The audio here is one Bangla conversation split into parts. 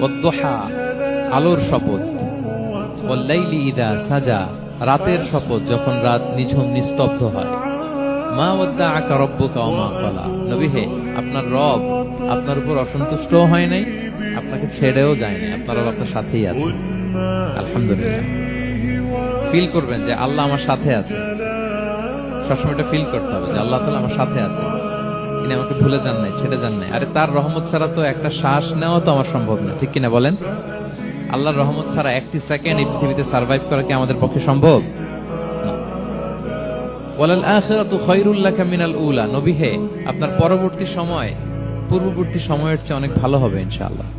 ওয়াদ-দুহা, আলোর শপথ, ওয়াল-লাইলি ইযা সাজা, রাতের শপথ যখন রাত নিঝুম নিস্তব্ধ হয়। মা ওয়াদ্দাআকা রাব্বুকা ওয়া মা ক্বালা, নবী হে, আপনার রব আপনার উপর অসন্তুষ্ট হয় নাই, আপনাকে ছেড়েও যায় নাই, আপনার রব আপনার সাথেই আছে। আলহামদুলিল্লাহ। ফিল করবেন যে আল্লাহ আমার সাথে আছে, সবসময় এটা ফিল করতে হবে যে আল্লাহ তাআলা আমার সাথে আছে, তিনি আমাকে ভুলে যান নাই, ছেড়ে যান নাই। আরে তার রহমত ছাড়া তো একটা শ্বাস নেওয়া তো আমার সম্ভব না, ঠিক কিনা বলেন? আল্লাহর রহমত ছাড়া একটি সেকেন্ড এই পৃথিবীতে সার্ভাইভ করা কি আমাদের পক্ষে সম্ভব? ওয়ালাল আখিরাতু খায়রুল লাকা মিনাল উলা, নবী হে, আপনার পরবর্তী সময় পূর্ববর্তী সময়ের চেয়ে অনেক ভালো হবে ইনশাআল্লাহ।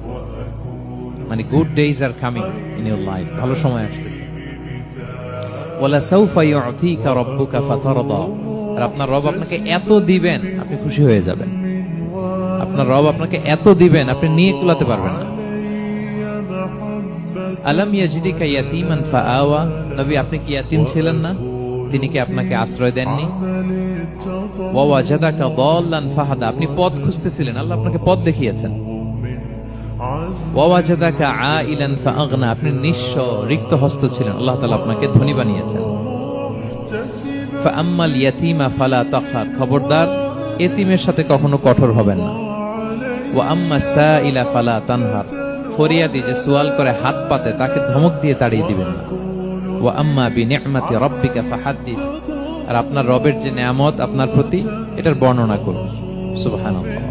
মানে good days are coming in your life, ভালো সময় আসতেছে। ওয়ালা সাউফা ইউতিকা রাব্বুকা ফাতারদা, আর আপনার রব আপনাকে এত দিবেন আপনি খুশি হয়ে যাবেন। আপনার রব আপনাকে এত দিবেন আপনি নিয়ে কুলাতে পারবেন না। আলাম ইয়াজিদিকা ইয়াতীমান ফাআওয়া, নবী আপনি কি ইয়াতীম ছিলেন না? তিনি কি আপনাকে আশ্রয় দেননি? ওয়া ওয়াজাদাকা দাল্লান ফাহাদা, আপনি পথ খুঁজতেছিলেন, আল্লাহ আপনাকে পথ দেখিয়েছেন। ওয়া ওয়াজাদাকা আইলান ফাআগনা, আপনি নিঃস্ব রিক্ত হস্ত ছিলেন, আল্লাহ তাআলা আপনাকে ধনী বানিয়েছেন। ফাআম্মাল ইয়াতীমা ফালা তাকহার, খবরদার এতিমের সাথে কখনো কঠোর হবেন না। ওয়া আম্মাস সাইলা ফালা তানহার, ফরিয়াদি যে সুয়াল করে হাত পাতে তাকে ধমক দিয়ে তাড়িয়ে দিবেন না। ওয়া আম্মা বিনি'মাতি রাব্বিকা ফাহাদ্দিস, আর আপনার রবের যে নেয়ামত আপনার প্রতি এটার বর্ণনা করুন। সুবহানাল্লাহ।